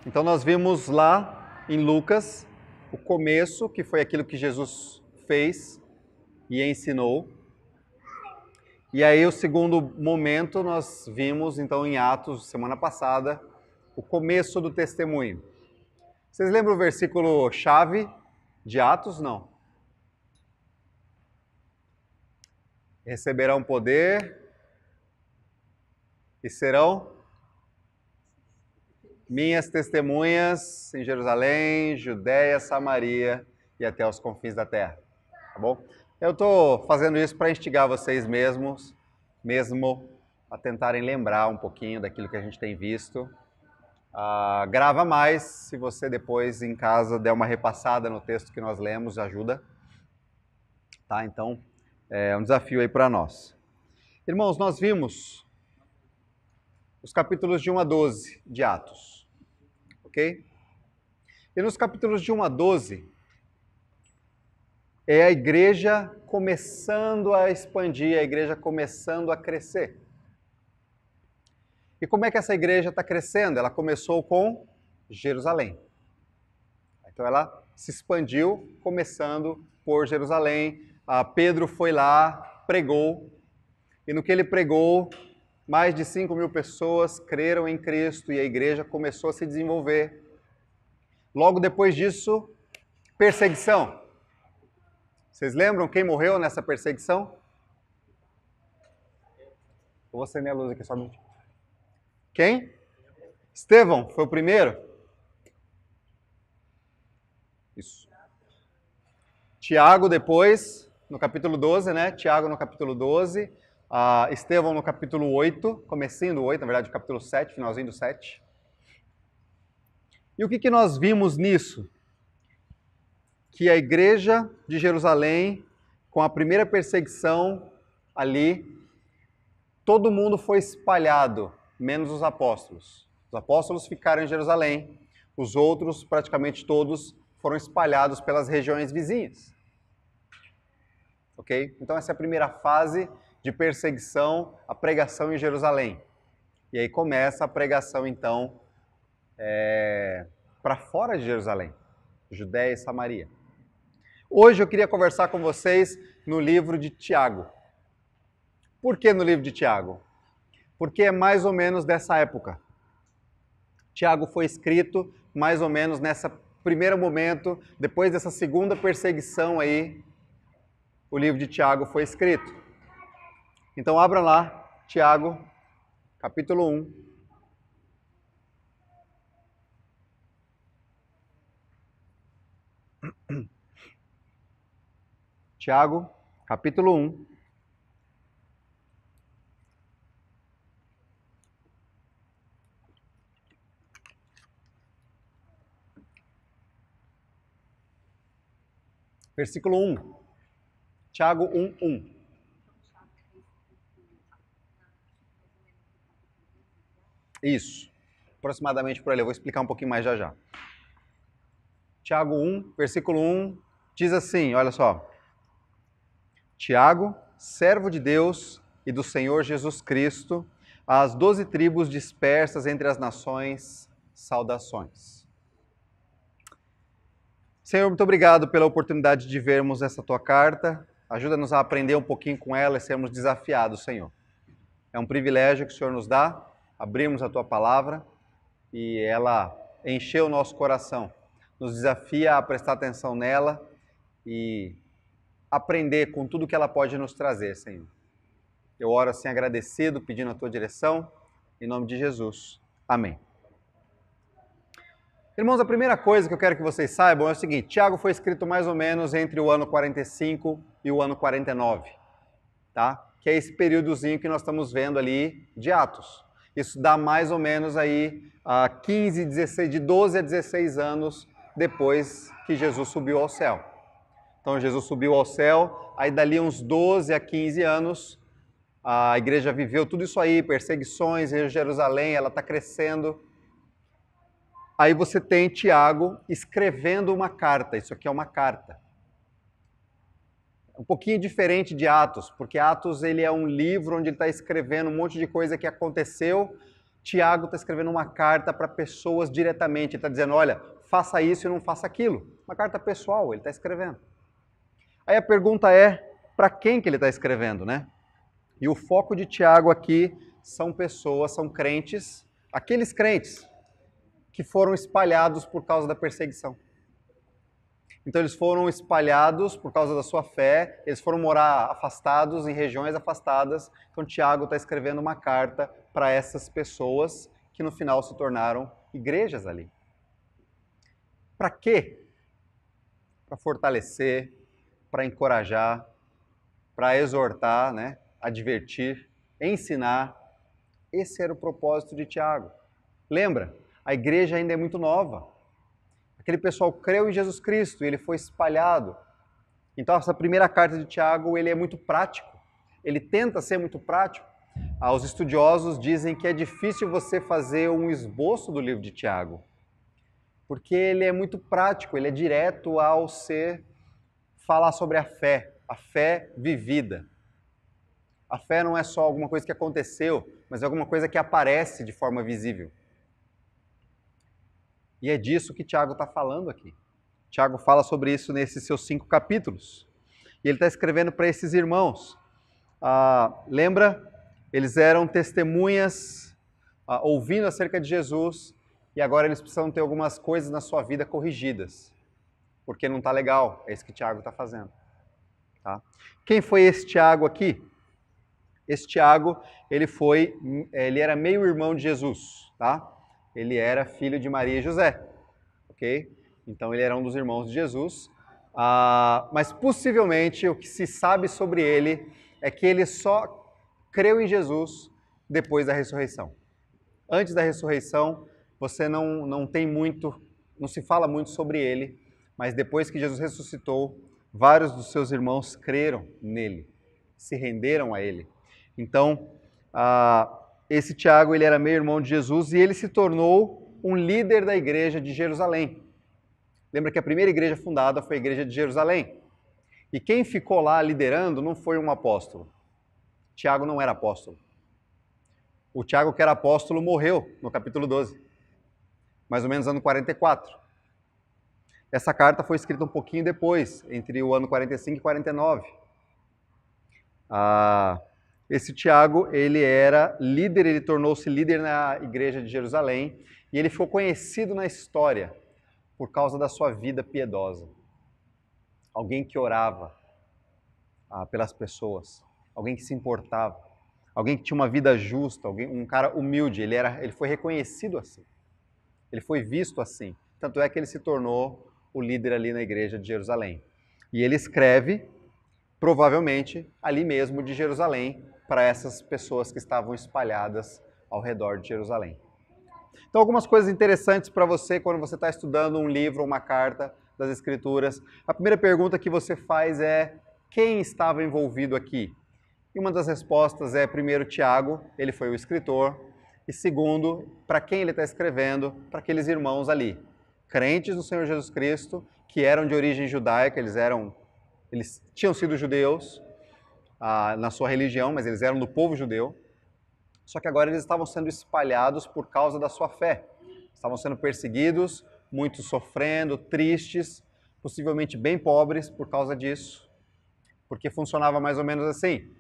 Então nós vimos lá em Lucas o começo, que foi aquilo que Jesus fez e ensinou. E aí o segundo momento nós vimos então em Atos, semana passada, o começo do testemunho. Vocês lembram o versículo chave de Atos? Não. Receberão poder e serão minhas testemunhas em Jerusalém, Judéia, Samaria e até os confins da terra. Tá bom? Eu estou fazendo isso para instigar vocês mesmo a tentarem lembrar um pouquinho daquilo que a gente tem visto. Grava mais, se você depois em casa der uma repassada no texto que nós lemos, ajuda. Tá? Então, é um desafio aí para nós. Irmãos, nós vimos os capítulos de 1 a 12 de Atos. Ok? E nos capítulos de 1 a 12, é a igreja começando a expandir, a igreja começando a crescer. E como é que essa igreja está crescendo? Ela começou com Jerusalém. Então ela se expandiu, começando por Jerusalém. Pedro foi lá, pregou, e no que ele pregou, mais de 5.000 pessoas creram em Cristo e a igreja começou a se desenvolver. Logo depois disso, perseguição. Vocês lembram quem morreu nessa perseguição? Vou acender a luz aqui só um minutinho. Quem? Estevão, foi o primeiro? Isso. Tiago depois, no capítulo 12, né? Tiago no capítulo 12. Estevão no capítulo 8, comecinho do 8, na verdade, capítulo 7, finalzinho do 7. E o que nós vimos nisso? Que a igreja de Jerusalém, com a primeira perseguição ali, todo mundo foi espalhado, menos os apóstolos. Os apóstolos ficaram em Jerusalém, os outros, praticamente todos, foram espalhados pelas regiões vizinhas. Ok? Então essa é a primeira fase de perseguição, a pregação em Jerusalém. E aí começa a pregação, então, para fora de Jerusalém, Judéia e Samaria. Hoje eu queria conversar com vocês no livro de Tiago. Por que no livro de Tiago? Porque é mais ou menos dessa época. Tiago foi escrito mais ou menos nesse primeiro momento, depois dessa segunda perseguição aí, o livro de Tiago foi escrito. Então abra lá, Tiago, capítulo 1. Tiago, capítulo 1. Versículo 1. Tiago 1, 1. Isso. Aproximadamente por ali. Eu vou explicar um pouquinho mais já já. Tiago 1, versículo 1, diz assim, olha só. Tiago, servo de Deus e do Senhor Jesus Cristo, às 12 tribos dispersas entre as nações, saudações. Senhor, muito obrigado pela oportunidade de vermos essa tua carta. Ajuda-nos a aprender um pouquinho com ela e sermos desafiados, Senhor. É um privilégio que o Senhor nos dá, abrirmos a tua palavra e ela encheu o nosso coração. Nos desafia a prestar atenção nela e aprender com tudo que ela pode nos trazer, Senhor. Eu oro assim agradecido, pedindo a tua direção, em nome de Jesus. Amém. Irmãos, a primeira coisa que eu quero que vocês saibam é o seguinte, Tiago foi escrito mais ou menos entre o ano 45 e o ano 49, tá? Que é esse períodozinho que nós estamos vendo ali de Atos. Isso dá mais ou menos aí 15, 16, de 12 a 16 anos depois que Jesus subiu ao céu. Então Jesus subiu ao céu, aí dali uns 12 a 15 anos, a igreja viveu tudo isso aí, perseguições em Jerusalém, ela está crescendo. Aí você tem Tiago escrevendo uma carta, isso aqui é uma carta. Um pouquinho diferente de Atos, porque Atos ele é um livro onde ele está escrevendo um monte de coisa que aconteceu. Tiago está escrevendo uma carta para pessoas diretamente. Ele está dizendo, olha, faça isso e não faça aquilo. Uma carta pessoal, ele está escrevendo. Aí a pergunta é, para quem que ele está escrevendo, né? E o foco de Tiago aqui são pessoas, são crentes, aqueles crentes que foram espalhados por causa da perseguição. Então eles foram espalhados por causa da sua fé, eles foram morar afastados, em regiões afastadas. Então Tiago está escrevendo uma carta para essas pessoas que no final se tornaram igrejas ali. Para quê? Para fortalecer, para encorajar, para exortar, né? Advertir, ensinar. Esse era o propósito de Tiago. Lembra? A igreja ainda é muito nova. Aquele pessoal creu em Jesus Cristo e ele foi espalhado. Então essa primeira carta de Tiago, ele é muito prático. Ele tenta ser muito prático. Os estudiosos dizem que é difícil você fazer um esboço do livro de Tiago, porque ele é muito prático, ele é direto ao ser falar sobre a fé vivida. A fé não é só alguma coisa que aconteceu, mas é alguma coisa que aparece de forma visível. E é disso que Tiago está falando aqui. Tiago fala sobre isso nesses seus 5 capítulos. E ele está escrevendo para esses irmãos. Lembra? Eles eram testemunhas ouvindo acerca de Jesus e agora eles precisam ter algumas coisas na sua vida corrigidas. Porque não está legal. É isso que Tiago está fazendo. Tá? Quem foi esse Tiago aqui? Esse Tiago, ele era meio irmão de Jesus, tá? Ele era filho de Maria e José, ok? Então ele era um dos irmãos de Jesus, mas possivelmente o que se sabe sobre ele é que ele só creu em Jesus depois da ressurreição. Antes da ressurreição, você não se fala muito sobre ele, mas depois que Jesus ressuscitou, vários dos seus irmãos creram nele, se renderam a ele. Então, esse Tiago, ele era meio irmão de Jesus e ele se tornou um líder da igreja de Jerusalém. Lembra que a primeira igreja fundada foi a igreja de Jerusalém. E quem ficou lá liderando não foi um apóstolo. Tiago não era apóstolo. O Tiago, que era apóstolo, morreu no capítulo 12, mais ou menos no ano 44. Essa carta foi escrita um pouquinho depois, entre o ano 45 e 49. Esse Tiago, ele era líder, ele tornou-se líder na igreja de Jerusalém e ele ficou conhecido na história por causa da sua vida piedosa. Alguém que orava pelas pessoas, alguém que se importava, alguém que tinha uma vida justa, um cara humilde, ele foi reconhecido assim, ele foi visto assim. Tanto é que ele se tornou o líder ali na igreja de Jerusalém. E ele escreve, provavelmente, ali mesmo de Jerusalém, para essas pessoas que estavam espalhadas ao redor de Jerusalém. Então, algumas coisas interessantes para você quando você está estudando um livro ou uma carta das Escrituras. A primeira pergunta que você faz é: quem estava envolvido aqui? E uma das respostas é, primeiro, Tiago, ele foi o escritor, e segundo, para quem ele está escrevendo? Para aqueles irmãos ali, crentes no Senhor Jesus Cristo, que eram de origem judaica, eles tinham sido judeus na sua religião, mas eles eram do povo judeu. Só que agora eles estavam sendo espalhados por causa da sua fé. Estavam sendo perseguidos, muitos sofrendo, tristes, possivelmente bem pobres por causa disso. Porque funcionava mais ou menos assim: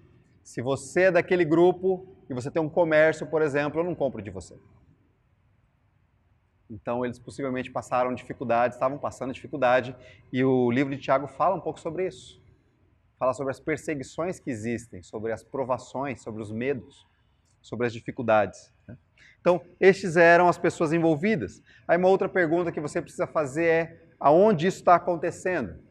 se você é daquele grupo e você tem um comércio, por exemplo, eu não compro de você. Então eles possivelmente passaram dificuldade, estavam passando dificuldade, e o livro de Tiago fala um pouco sobre isso. Fala sobre as perseguições que existem, sobre as provações, sobre os medos, sobre as dificuldades. Então, estes eram as pessoas envolvidas. Aí uma outra pergunta que você precisa fazer é: aonde isso está acontecendo?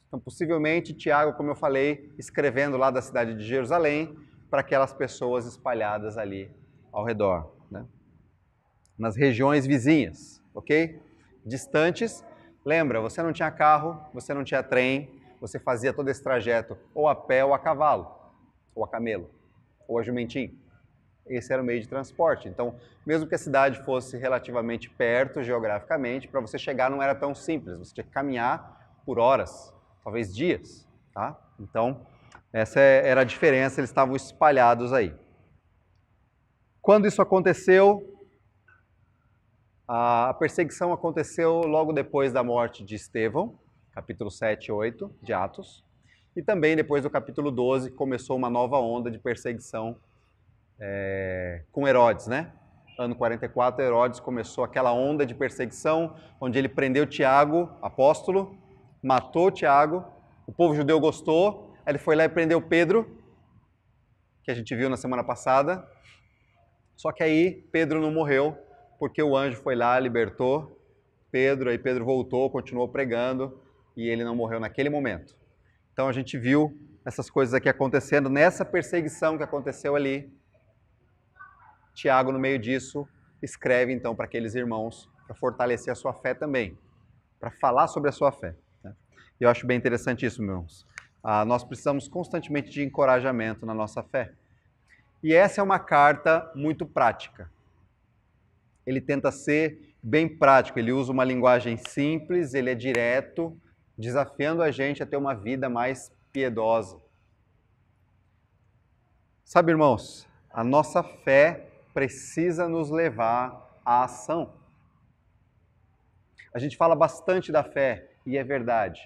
Então, possivelmente, Tiago, como eu falei, escrevendo lá da cidade de Jerusalém, para aquelas pessoas espalhadas ali ao redor, né? Nas regiões vizinhas, ok? Distantes. Lembra, você não tinha carro, você não tinha trem, você fazia todo esse trajeto ou a pé ou a cavalo, ou a camelo, ou a jumentinho. Esse era o meio de transporte. Então, mesmo que a cidade fosse relativamente perto geograficamente, para você chegar não era tão simples. Você tinha que caminhar por horas, talvez dias, tá? Então, essa era a diferença, eles estavam espalhados aí. Quando isso aconteceu, A perseguição aconteceu logo depois da morte de Estevão, capítulo 7 e 8 de Atos, e também depois do capítulo 12 começou uma nova onda de perseguição com Herodes, né? Ano 44, Herodes começou aquela onda de perseguição, onde ele prendeu Tiago, apóstolo, matou Tiago, o povo judeu gostou, aí ele foi lá e prendeu Pedro, que a gente viu na semana passada, só que aí Pedro não morreu, porque o anjo foi lá, libertou Pedro, aí Pedro voltou, continuou pregando, e ele não morreu naquele momento. Então a gente viu essas coisas aqui acontecendo, nessa perseguição que aconteceu ali. Tiago, no meio disso, escreve então para aqueles irmãos, para fortalecer a sua fé também, para falar sobre a sua fé. Né? E eu acho bem interessante isso, meus irmãos. Nós precisamos constantemente de encorajamento na nossa fé. E essa é uma carta muito prática. Ele tenta ser bem prático, ele usa uma linguagem simples, ele é direto, desafiando a gente a ter uma vida mais piedosa. Sabe, irmãos, a nossa fé precisa nos levar à ação. A gente fala bastante da fé, e é verdade.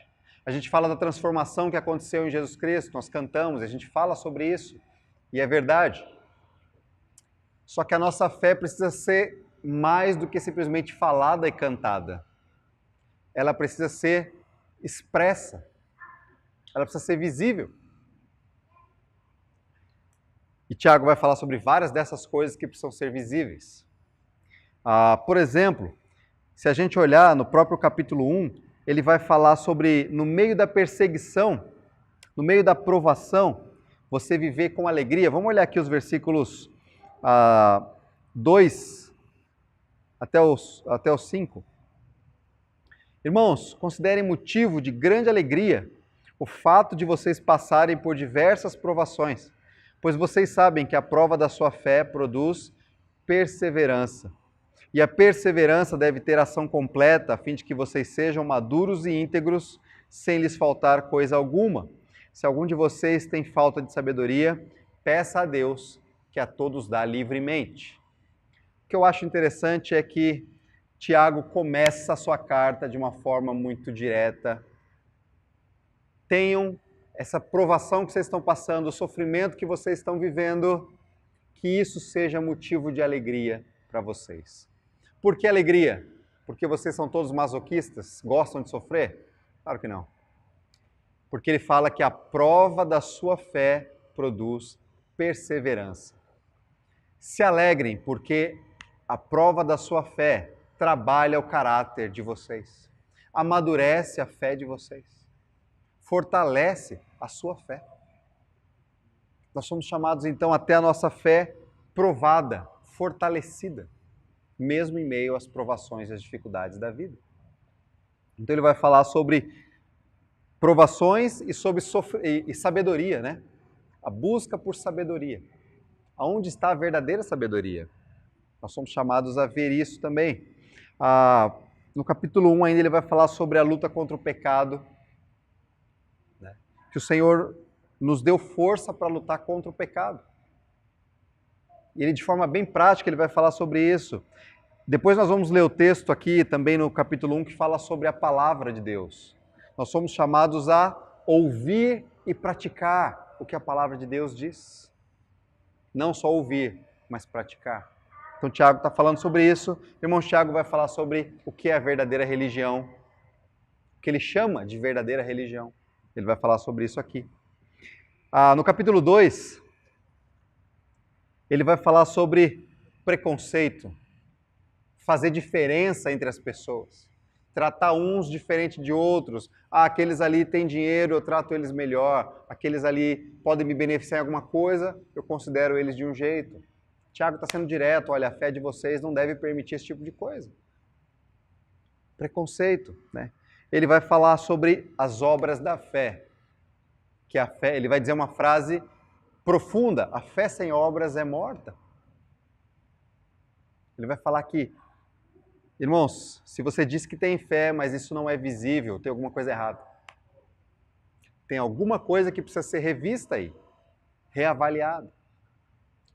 A gente fala da transformação que aconteceu em Jesus Cristo, nós cantamos, a gente fala sobre isso, e é verdade. Só que a nossa fé precisa ser mais do que simplesmente falada e cantada. Ela precisa ser expressa. Ela precisa ser visível. E Tiago vai falar sobre várias dessas coisas que precisam ser visíveis. Por exemplo, se a gente olhar no próprio capítulo 1, ele vai falar sobre, no meio da perseguição, no meio da provação, você viver com alegria. Vamos olhar aqui os versículos 2 até os 5. Irmãos, considerem motivo de grande alegria o fato de vocês passarem por diversas provações, pois vocês sabem que a prova da sua fé produz perseverança. E a perseverança deve ter ação completa, a fim de que vocês sejam maduros e íntegros, sem lhes faltar coisa alguma. Se algum de vocês tem falta de sabedoria, peça a Deus, que a todos dá livremente. O que eu acho interessante é que Tiago começa a sua carta de uma forma muito direta. Tenham essa provação que vocês estão passando, o sofrimento que vocês estão vivendo, que isso seja motivo de alegria para vocês. Por que alegria? Porque vocês são todos masoquistas? Gostam de sofrer? Claro que não. Porque ele fala que a prova da sua fé produz perseverança. Se alegrem, porque a prova da sua fé trabalha o caráter de vocês, amadurece a fé de vocês, fortalece a sua fé. Nós somos chamados então até a nossa fé provada, fortalecida, mesmo em meio às provações e às dificuldades da vida. Então ele vai falar sobre provações e sobre sabedoria, né? A busca por sabedoria. Aonde está a verdadeira sabedoria? Nós somos chamados a ver isso também. No capítulo 1 ainda ele vai falar sobre a luta contra o pecado, né? Que o Senhor nos deu força para lutar contra o pecado. E ele, de forma bem prática, ele vai falar sobre isso. Depois nós vamos ler o texto aqui, também no capítulo 1, que fala sobre a palavra de Deus. Nós somos chamados a ouvir e praticar o que a palavra de Deus diz. Não só ouvir, mas praticar. Então Tiago está falando sobre isso. O irmão Tiago vai falar sobre o que é a verdadeira religião, o que ele chama de verdadeira religião. Ele vai falar sobre isso aqui. No capítulo 2, ele vai falar sobre preconceito, fazer diferença entre as pessoas, tratar uns diferente de outros. Aqueles ali têm dinheiro, eu trato eles melhor. Aqueles ali podem me beneficiar em alguma coisa, eu considero eles de um jeito. Tiago está sendo direto, olha, a fé de vocês não deve permitir esse tipo de coisa. Preconceito, né? Ele vai falar sobre as obras da fé. Que a fé, ele vai dizer uma frase profunda, a fé sem obras é morta. Ele vai falar que, irmãos, se você diz que tem fé, mas isso não é visível, tem alguma coisa errada. Tem alguma coisa que precisa ser revista aí, reavaliada.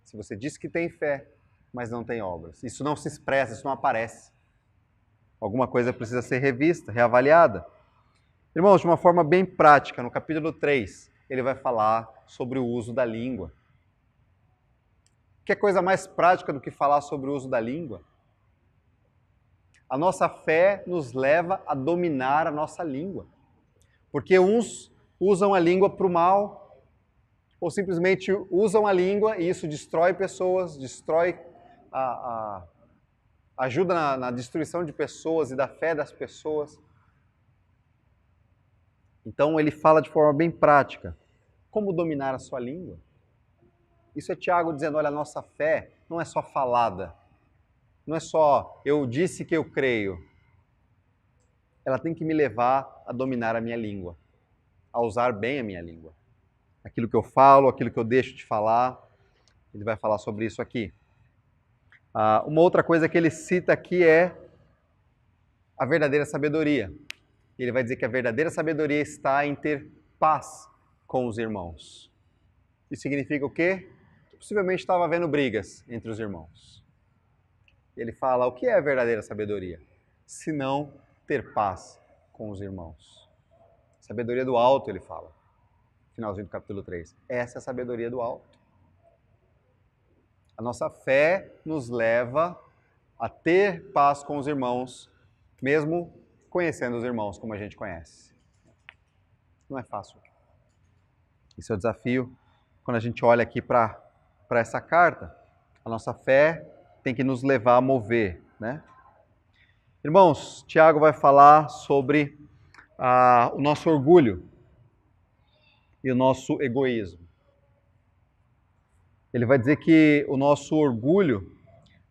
Se você diz que tem fé, mas não tem obras, isso não se expressa, isso não aparece. Alguma coisa precisa ser revista, reavaliada. Irmãos, de uma forma bem prática, no capítulo 3, ele vai falar sobre o uso da língua. Que coisa mais prática do que falar sobre o uso da língua? A nossa fé nos leva a dominar a nossa língua. Porque uns usam a língua para o mal, ou simplesmente usam a língua e isso destrói pessoas, ajuda na destruição de pessoas e da fé das pessoas. Então ele fala de forma bem prática. Como dominar a sua língua? Isso é Tiago dizendo, olha, a nossa fé não é só falada. Não é só eu disse que eu creio. Ela tem que me levar a dominar a minha língua. A usar bem a minha língua. Aquilo que eu falo, aquilo que eu deixo de falar. Ele vai falar sobre isso aqui. Uma outra coisa que ele cita aqui é a verdadeira sabedoria. Ele vai dizer que a verdadeira sabedoria está em ter paz com os irmãos. Isso significa o quê? Que possivelmente estava havendo brigas entre os irmãos. Ele fala, o que é a verdadeira sabedoria? Se não ter paz com os irmãos. Sabedoria do alto, ele fala. Finalzinho do capítulo 3. Essa é a sabedoria do alto. A nossa fé nos leva a ter paz com os irmãos, mesmo conhecendo os irmãos como a gente conhece. Não é fácil. Esse é o desafio. Quando a gente olha aqui para essa carta, a nossa fé tem que nos levar a mover, né? Irmãos, Tiago vai falar sobre o nosso orgulho e o nosso egoísmo. Ele vai dizer que o nosso orgulho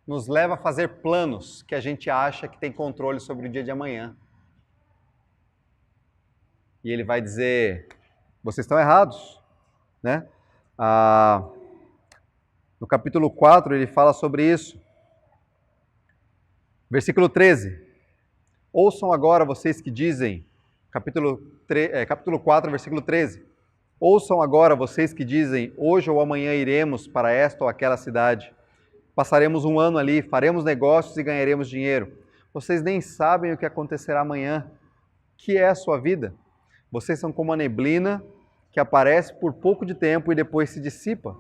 nos leva a fazer planos que a gente acha que tem controle sobre o dia de amanhã. E ele vai dizer, vocês estão errados, né? No capítulo 4 ele fala sobre isso. Versículo 13. Ouçam agora vocês que dizem, capítulo 4, versículo 13. Ouçam agora vocês que dizem, hoje ou amanhã iremos para esta ou aquela cidade. Passaremos um ano ali, faremos negócios e ganharemos dinheiro. Vocês nem sabem o que acontecerá amanhã. Que é a sua vida? Vocês são como a neblina que aparece por pouco de tempo e depois se dissipa.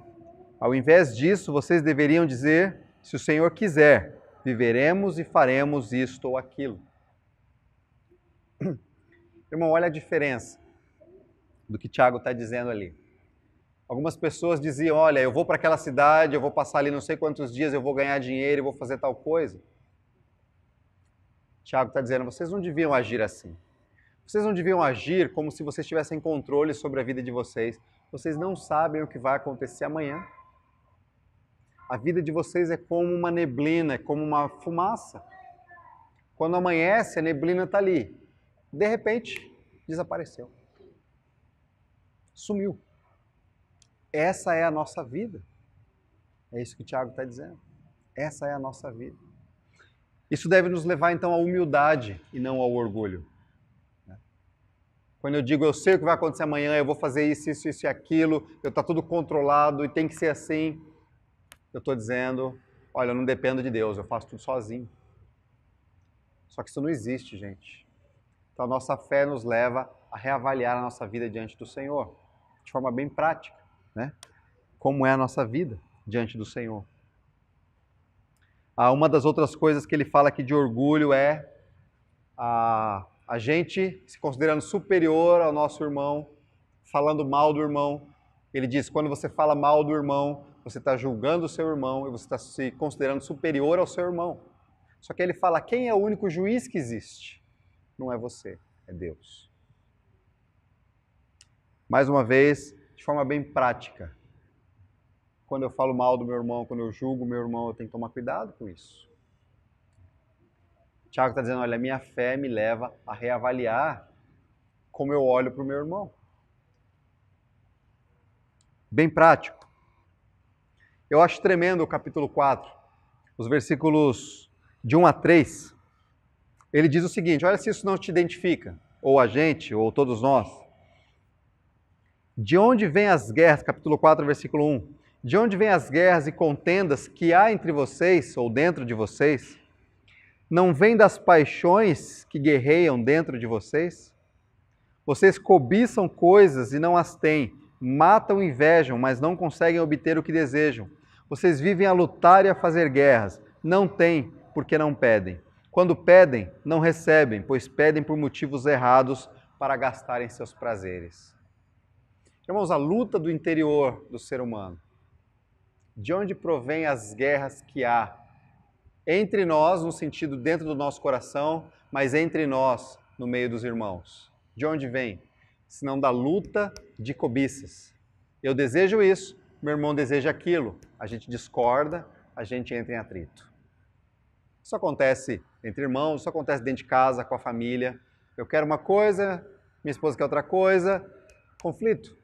Ao invés disso, vocês deveriam dizer, se o Senhor quiser, viveremos e faremos isto ou aquilo. Irmão, olha a diferença do que Tiago está dizendo ali. Algumas pessoas diziam, olha, eu vou para aquela cidade, eu vou passar ali não sei quantos dias, eu vou ganhar dinheiro, eu vou fazer tal coisa. Tiago está dizendo, vocês não deviam agir assim. Vocês não deviam agir como se vocês tivessem controle sobre a vida de vocês. Vocês não sabem o que vai acontecer amanhã. A vida de vocês é como uma neblina, é como uma fumaça. Quando amanhece, a neblina está ali. De repente, desapareceu. Sumiu. Essa é a nossa vida. É isso que o Tiago está dizendo. Essa é a nossa vida. Isso deve nos levar, então, à humildade e não ao orgulho. Quando eu digo, eu sei o que vai acontecer amanhã, eu vou fazer isso, isso, isso e aquilo, está tudo controlado e tem que ser assim, eu estou dizendo, olha, eu não dependo de Deus, eu faço tudo sozinho. Só que isso não existe, gente. Então a nossa fé nos leva a reavaliar a nossa vida diante do Senhor, de forma bem prática, né? Como é a nossa vida diante do Senhor. Uma das outras coisas que ele fala aqui de orgulho é a gente se considerando superior ao nosso irmão, falando mal do irmão. Ele diz, quando você fala mal do irmão, você está julgando o seu irmão e você está se considerando superior ao seu irmão. Só que ele fala, quem é o único juiz que existe? Não é você, é Deus. Mais uma vez, de forma bem prática. Quando eu falo mal do meu irmão, quando eu julgo o meu irmão, eu tenho que tomar cuidado com isso. Tiago está dizendo, olha, a minha fé me leva a reavaliar como eu olho para o meu irmão. Bem prático. Eu acho tremendo o capítulo 4, os versículos de 1 a 3. Ele diz o seguinte, olha se isso não te identifica, ou a gente, ou todos nós. De onde vêm as guerras, capítulo 4, versículo 1. De onde vêm as guerras e contendas que há entre vocês, ou dentro de vocês? Não vem das paixões que guerreiam dentro de vocês? Vocês cobiçam coisas e não as têm, matam e invejam, mas não conseguem obter o que desejam. Vocês vivem a lutar e a fazer guerras, não têm porque não pedem. Quando pedem, não recebem, pois pedem por motivos errados para gastarem seus prazeres. Irmãos, a luta do interior do ser humano. De onde provém as guerras que há entre nós, no sentido dentro do nosso coração, mas entre nós, no meio dos irmãos? De onde vem? Senão da luta de cobiças. Eu desejo isso, meu irmão deseja aquilo. A gente discorda, a gente entra em atrito. Isso acontece entre irmãos, isso acontece dentro de casa, com a família. Eu quero uma coisa, minha esposa quer outra coisa. Conflito.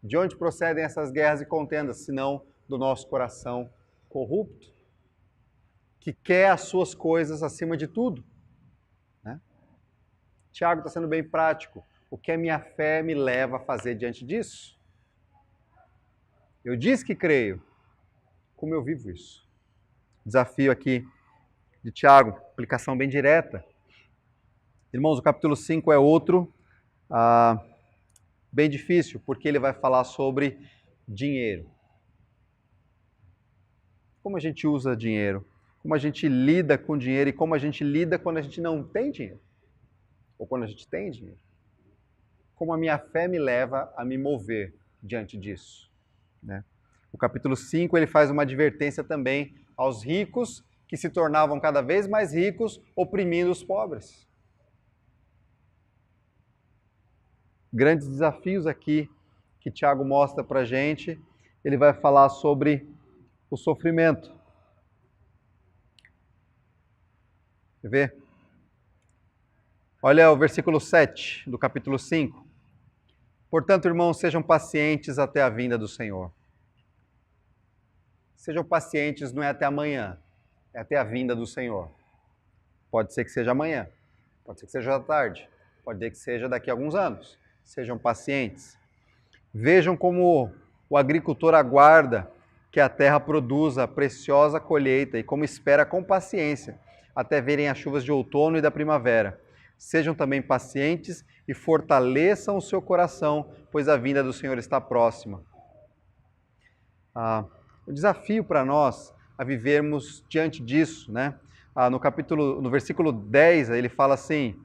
De onde procedem essas guerras e contendas, senão do nosso coração corrupto, que quer as suas coisas acima de tudo? Né? Tiago está sendo bem prático. O que a minha fé me leva a fazer diante disso? Eu disse que creio. Como eu vivo isso? Desafio aqui de Tiago, aplicação bem direta. Irmãos, o capítulo 5 é outro bem difícil, porque ele vai falar sobre dinheiro. Como a gente usa dinheiro, como a gente lida com dinheiro e como a gente lida quando a gente não tem dinheiro, ou quando a gente tem dinheiro. Como a minha fé me leva a me mover diante disso. Né? O capítulo 5 ele faz uma advertência também aos ricos que se tornavam cada vez mais ricos, oprimindo os pobres. Grandes desafios aqui que Tiago mostra para a gente. Ele vai falar sobre o sofrimento. Quer ver? Olha o versículo 7 do capítulo 5. Portanto, irmãos, sejam pacientes até a vinda do Senhor. Sejam pacientes, não é até amanhã, é até a vinda do Senhor. Pode ser que seja amanhã, pode ser que seja à tarde, pode ser que seja daqui a alguns anos. Sejam pacientes. Vejam como o agricultor aguarda que a terra produza a preciosa colheita e como espera com paciência até verem as chuvas de outono e da primavera. Sejam também pacientes e fortaleçam o seu coração, pois a vinda do Senhor está próxima. O desafio para nós a vivermos diante disso, né? No versículo 10, ele fala assim: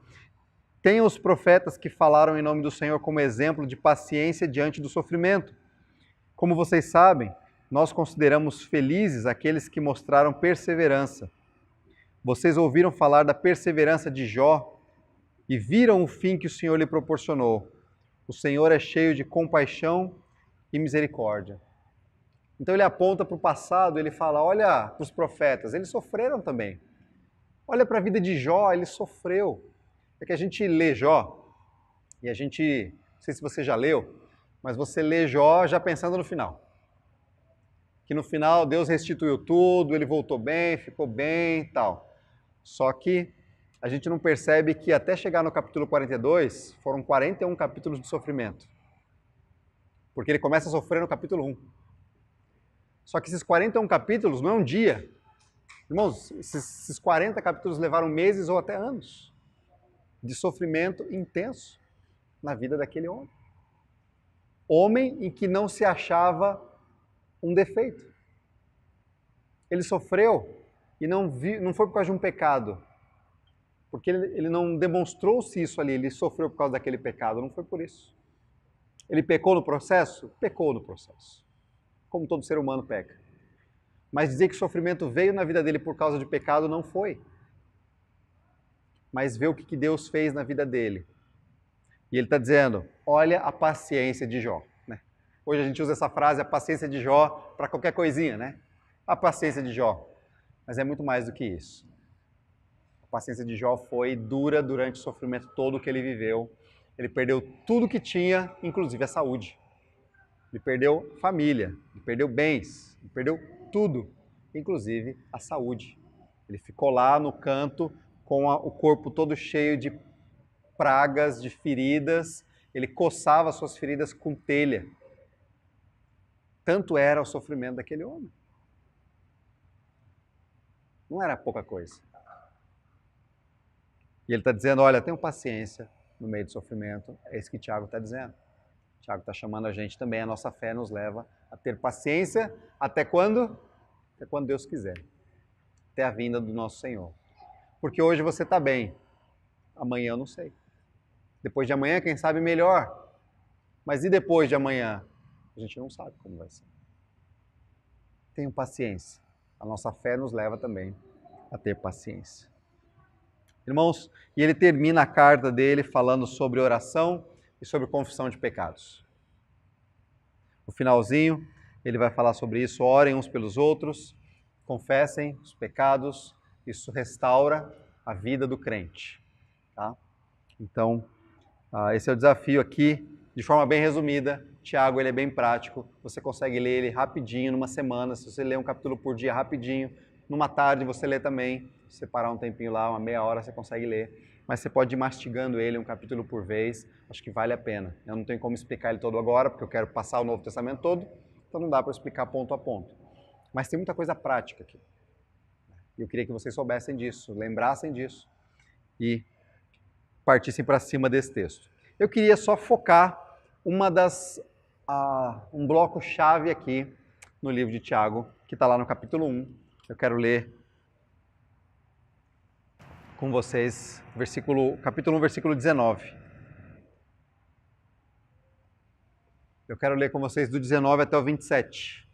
tenham os profetas que falaram em nome do Senhor como exemplo de paciência diante do sofrimento. Como vocês sabem, nós consideramos felizes aqueles que mostraram perseverança. Vocês ouviram falar da perseverança de Jó e viram o fim que o Senhor lhe proporcionou. O Senhor é cheio de compaixão e misericórdia. Então ele aponta para o passado, ele fala, olha para os profetas, eles sofreram também. Olha para a vida de Jó, ele sofreu. É que a gente lê Jó, e a gente, não sei se você já leu, mas você lê Jó já pensando no final. Que no final Deus restituiu tudo, ele voltou bem, ficou bem e tal. Só que a gente não percebe que até chegar no capítulo 42, foram 41 capítulos de sofrimento. Porque ele começa a sofrer no capítulo 1. Só que esses 41 capítulos não é um dia. Irmãos, esses 40 capítulos levaram meses ou até anos de sofrimento intenso na vida daquele homem. Homem em que não se achava um defeito. Ele sofreu e não foi por causa de um pecado. Porque ele não demonstrou-se isso ali, ele sofreu por causa daquele pecado, não foi por isso. Ele pecou no processo? Pecou no processo. Como todo ser humano peca. Mas dizer que o sofrimento veio na vida dele por causa de pecado não foi. Mas vê o que Deus fez na vida dele. E ele está dizendo, olha a paciência de Jó. Né? Hoje a gente usa essa frase, a paciência de Jó, para qualquer coisinha, né? A paciência de Jó. Mas é muito mais do que isso. A paciência de Jó foi dura durante o sofrimento todo que ele viveu. Ele perdeu tudo que tinha, inclusive a saúde. Ele perdeu família, ele perdeu bens, ele perdeu tudo, inclusive a saúde. Ele ficou lá no canto com o corpo todo cheio de pragas, de feridas. Ele coçava suas feridas com telha. Tanto era o sofrimento daquele homem. Não era pouca coisa. E ele está dizendo, olha, tenham paciência no meio do sofrimento. É isso que Tiago está dizendo. Tiago está chamando a gente também, a nossa fé nos leva a ter paciência até quando? Até quando Deus quiser. Até a vinda do nosso Senhor. Porque hoje você está bem, amanhã eu não sei. Depois de amanhã, quem sabe melhor. Mas e depois de amanhã? A gente não sabe como vai ser. Tenham paciência. A nossa fé nos leva também a ter paciência. Irmãos, e ele termina a carta dele falando sobre oração e sobre confissão de pecados. No finalzinho, ele vai falar sobre isso. Orem uns pelos outros, confessem os pecados. Isso restaura a vida do crente. Tá? Então, esse é o desafio aqui, de forma bem resumida. Tiago, ele é bem prático. Você consegue ler ele rapidinho, numa semana. Se você ler um capítulo por dia rapidinho, numa tarde você lê também. Se separar um tempinho lá, uma meia hora, você consegue ler. Mas você pode ir mastigando ele um capítulo por vez. Acho que vale a pena. Eu não tenho como explicar ele todo agora, porque eu quero passar o Novo Testamento todo. Então não dá para explicar ponto a ponto. Mas tem muita coisa prática aqui. E eu queria que vocês soubessem disso, lembrassem disso e partissem para cima desse texto. Eu queria só focar um bloco-chave aqui no livro de Tiago, que está lá no capítulo 1. Eu quero ler com vocês capítulo 1, versículo 19. Eu quero ler com vocês do 19 até o 27.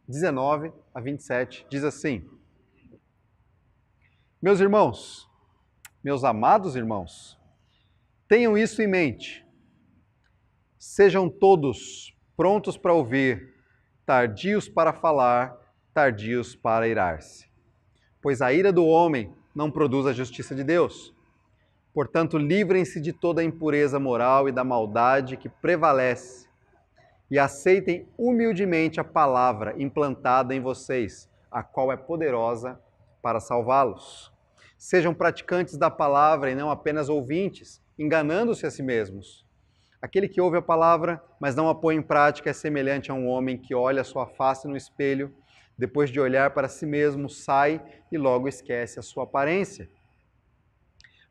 19 a 27, diz assim: Meus irmãos, meus amados irmãos, tenham isso em mente. Sejam todos prontos para ouvir, tardios para falar, tardios para irar-se. Pois a ira do homem não produz a justiça de Deus. Portanto, livrem-se de toda a impureza moral e da maldade que prevalece e aceitem humildemente a palavra implantada em vocês, a qual é poderosa para salvá-los. Sejam praticantes da palavra e não apenas ouvintes, enganando-se a si mesmos. Aquele que ouve a palavra, mas não a põe em prática, é semelhante a um homem que olha a sua face no espelho, depois de olhar para si mesmo, sai e logo esquece a sua aparência.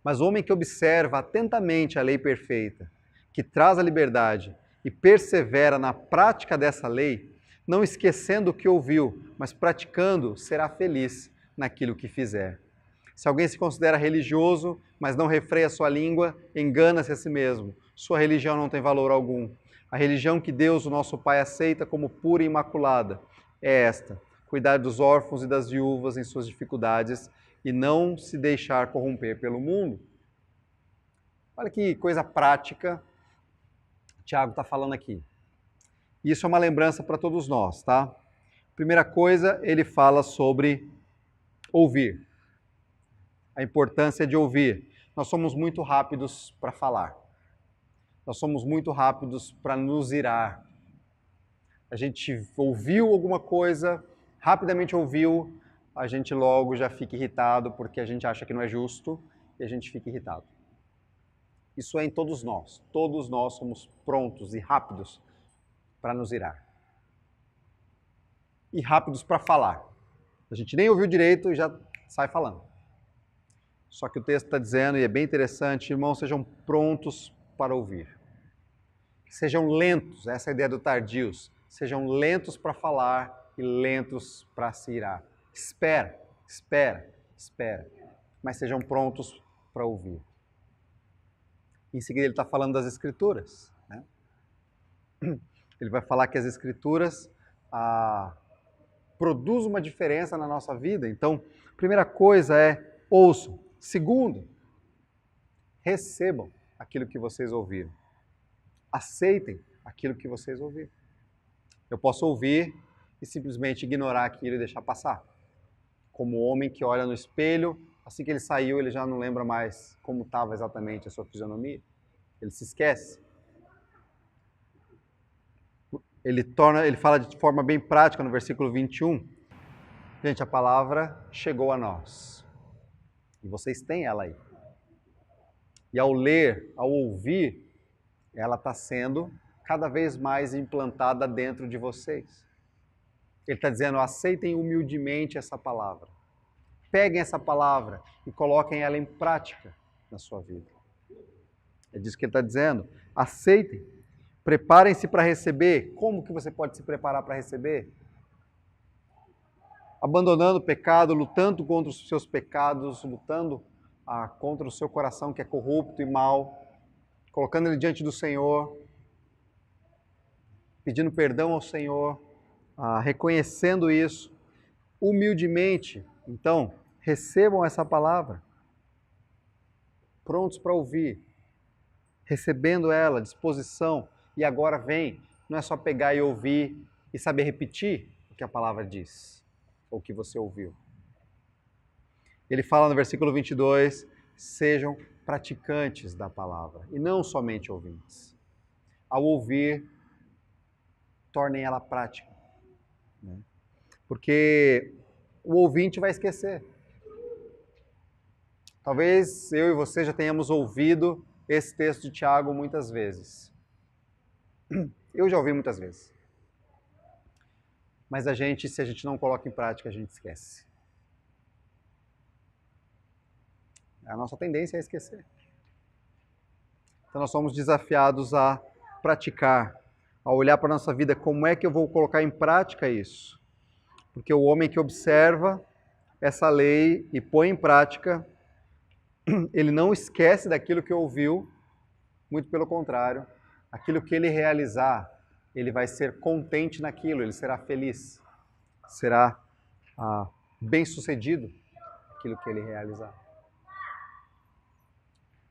Mas o homem que observa atentamente a lei perfeita, que traz a liberdade, e persevera na prática dessa lei, não esquecendo o que ouviu, mas praticando, será feliz naquilo que fizer. Se alguém se considera religioso, mas não refreia sua língua, engana-se a si mesmo. Sua religião não tem valor algum. A religião que Deus, o nosso Pai, aceita como pura e imaculada é esta: cuidar dos órfãos e das viúvas em suas dificuldades e não se deixar corromper pelo mundo. Olha que coisa prática Tiago está falando aqui. Isso é uma lembrança para todos nós, tá? Primeira coisa, ele fala sobre ouvir. A importância de ouvir. Nós somos muito rápidos para falar. Nós somos muito rápidos para nos irar. A gente ouviu alguma coisa, rapidamente ouviu, a gente logo já fica irritado porque a gente acha que não é justo e a gente fica irritado. Isso é em todos nós. Todos nós somos prontos e rápidos para nos irar. E rápidos para falar. A gente nem ouviu direito e já sai falando. Só que o texto está dizendo, e é bem interessante, irmãos, sejam prontos para ouvir. Sejam lentos, essa é a ideia do tardios. Sejam lentos para falar e lentos para se irar. Espera, mas sejam prontos para ouvir. Em seguida, ele está falando das Escrituras. Né? Ele vai falar que as Escrituras produzem uma diferença na nossa vida. Então, a primeira coisa é ouçam. Segundo, recebam aquilo que vocês ouviram. Aceitem aquilo que vocês ouviram. Eu posso ouvir e simplesmente ignorar aquilo e deixar passar. Como o homem que olha no espelho, assim que ele saiu, ele já não lembra mais como estava exatamente a sua fisionomia. Ele se esquece. Ele fala de forma bem prática no versículo 21. Gente, a palavra chegou a nós. E vocês têm ela aí. E ao ler, ao ouvir, ela está sendo cada vez mais implantada dentro de vocês. Ele está dizendo, aceitem humildemente essa palavra. Peguem essa palavra e coloquem ela em prática na sua vida. É disso que ele está dizendo. Aceitem. Preparem-se para receber. Como que você pode se preparar para receber? Abandonando o pecado, lutando contra os seus pecados, lutando contra o seu coração que é corrupto e mau, colocando ele diante do Senhor, pedindo perdão ao Senhor, reconhecendo isso, humildemente. Então, recebam essa palavra, prontos para ouvir, recebendo ela, disposição, e agora vem, não é só pegar e ouvir e saber repetir o que a palavra diz, ou o que você ouviu. Ele fala no versículo 22, sejam praticantes da palavra, e não somente ouvintes. Ao ouvir, tornem ela prática, né? Porque o ouvinte vai esquecer. Talvez eu e você já tenhamos ouvido esse texto de Tiago muitas vezes. Eu já ouvi muitas vezes. Mas se a gente não coloca em prática, a gente esquece. A nossa tendência é esquecer. Então nós somos desafiados a praticar, a olhar para a nossa vida, como é que eu vou colocar em prática isso? Porque o homem que observa essa lei e põe em prática, ele não esquece daquilo que ouviu, muito pelo contrário, aquilo que ele realizar, ele vai ser contente naquilo, ele será feliz, será bem-sucedido naquilo que ele realizar.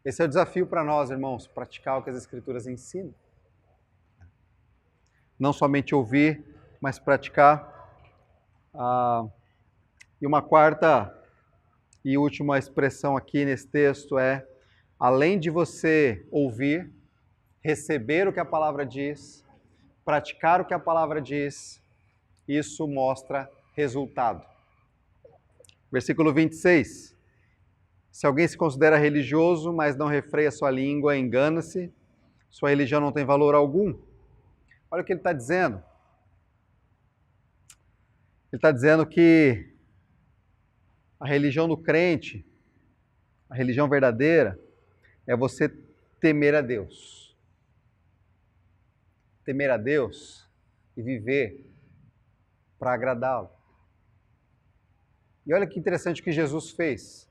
Esse é o desafio para nós, irmãos, praticar o que as Escrituras ensinam. Não somente ouvir, mas praticar. E uma quarta e última expressão aqui nesse texto é, além de você ouvir, receber o que a palavra diz, praticar o que a palavra diz, isso mostra resultado. Versículo 26. Se alguém se considera religioso, mas não refreia sua língua, engana-se, sua religião não tem valor algum. Olha o que ele está dizendo. Ele está dizendo que a religião do crente, a religião verdadeira, é você temer a Deus. Temer a Deus e viver para agradá-lo. E olha que interessante o que Jesus fez.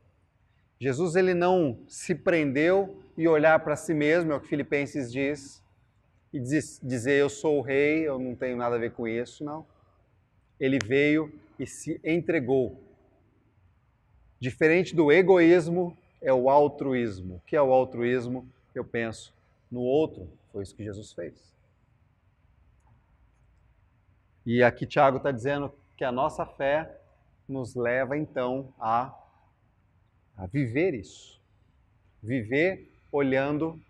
Jesus ele não se prendeu e olhar para si mesmo, é o que Filipenses diz, e dizer eu sou o rei, eu não tenho nada a ver com isso, não. Ele veio e se entregou. Diferente do egoísmo, é o altruísmo. O que é o altruísmo? Eu penso no outro, foi isso que Jesus fez. E aqui Tiago está dizendo que a nossa fé nos leva então a viver isso. Viver olhando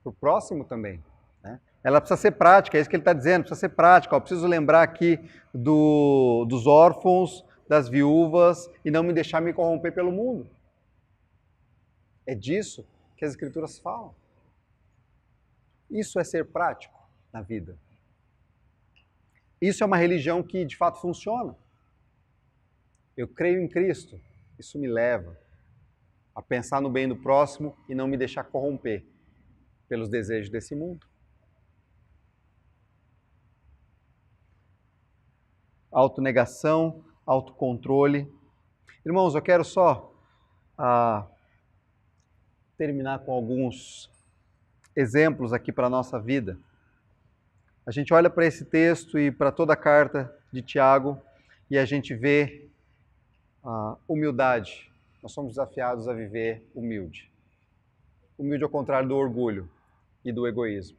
para o próximo também, né? Ela precisa ser prática, é isso que ele está dizendo, precisa ser prática. Eu preciso lembrar aqui dos órfãos, das viúvas e não me deixar me corromper pelo mundo. É disso que as Escrituras falam. Isso é ser prático na vida. Isso é uma religião que de fato funciona. Eu creio em Cristo, isso me leva a pensar no bem do próximo e não me deixar corromper pelos desejos desse mundo. Autonegação, autocontrole. Irmãos, eu quero só terminar com alguns exemplos aqui para a nossa vida. A gente olha para esse texto e para toda a carta de Tiago e a gente vê a humildade. Nós somos desafiados a viver humilde. Humilde ao contrário do orgulho e do egoísmo.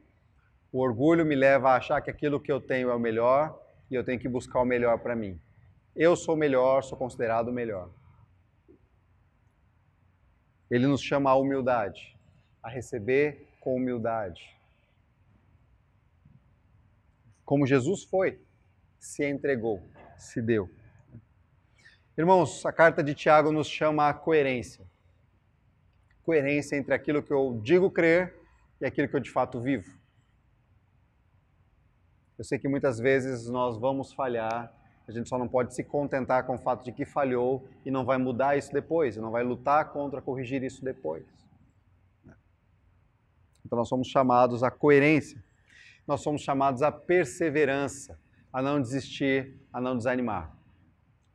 O orgulho me leva a achar que aquilo que eu tenho é o melhor e eu tenho que buscar o melhor para mim. Eu sou melhor, sou considerado o melhor. Ele nos chama à humildade, a receber com humildade. Como Jesus foi, se entregou, se deu. Irmãos, a carta de Tiago nos chama à coerência. Coerência entre aquilo que eu digo crer e aquilo que eu de fato vivo. Eu sei que muitas vezes nós vamos falhar, a gente só não pode se contentar com o fato de que falhou e não vai mudar isso depois, e não vai lutar contra corrigir isso depois. Então nós somos chamados à coerência, nós somos chamados à perseverança, a não desistir, a não desanimar.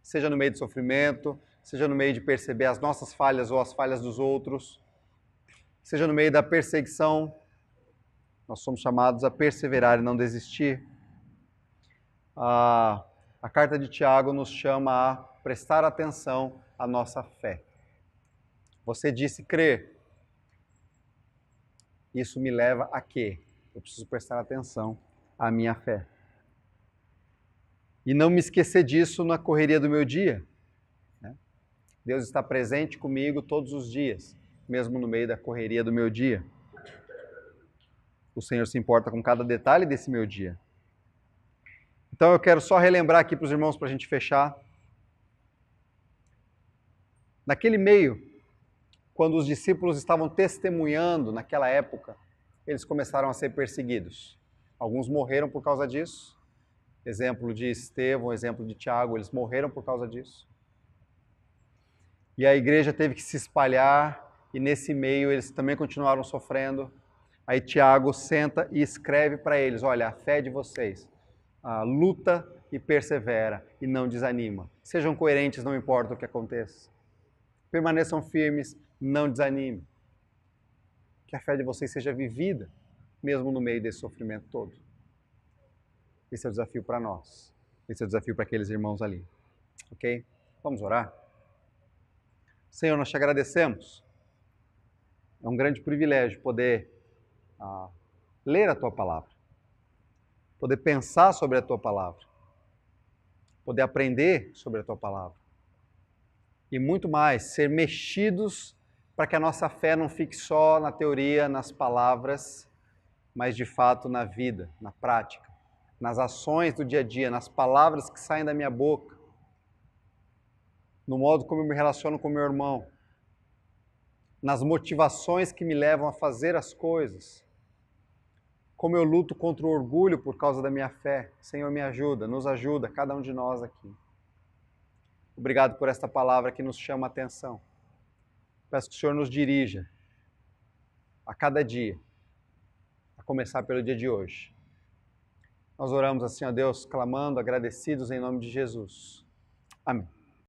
Seja no meio de sofrimento, seja no meio de perceber as nossas falhas ou as falhas dos outros, seja no meio da perseguição, nós somos chamados a perseverar e não desistir. A carta de Tiago nos chama a prestar atenção à nossa fé. Você disse crer. Isso me leva a quê? Eu preciso prestar atenção à minha fé. E não me esquecer disso na correria do meu dia. Deus está presente comigo todos os dias, mesmo no meio da correria do meu dia. O Senhor se importa com cada detalhe desse meu dia. Então eu quero só relembrar aqui para os irmãos, para a gente fechar. Naquele meio, quando os discípulos estavam testemunhando naquela época, eles começaram a ser perseguidos. Alguns morreram por causa disso. Exemplo de Estevão, exemplo de Tiago, eles morreram por causa disso. E a igreja teve que se espalhar, e nesse meio eles também continuaram sofrendo. Aí Tiago senta e escreve para eles, olha, a fé de vocês, luta e persevera e não desanima. Sejam coerentes, não importa o que aconteça. Permaneçam firmes, não desanime. Que a fé de vocês seja vivida, mesmo no meio desse sofrimento todo. Esse é o desafio para nós. Esse é o desafio para aqueles irmãos ali. Ok? Vamos orar? Senhor, nós te agradecemos. É um grande privilégio poder ler a Tua Palavra. Poder pensar sobre a Tua Palavra. Poder aprender sobre a Tua Palavra. E muito mais, ser mexidos para que a nossa fé não fique só na teoria, nas palavras, mas de fato na vida, na prática, nas ações do dia a dia, nas palavras que saem da minha boca, no modo como eu me relaciono com meu irmão, nas motivações que me levam a fazer as coisas, como eu luto contra o orgulho por causa da minha fé. Senhor, me ajuda, nos ajuda, cada um de nós aqui. Obrigado por esta palavra que nos chama a atenção. Peço que o Senhor nos dirija a cada dia, a começar pelo dia de hoje. Nós oramos assim, ó Deus, clamando, agradecidos em nome de Jesus. Amém.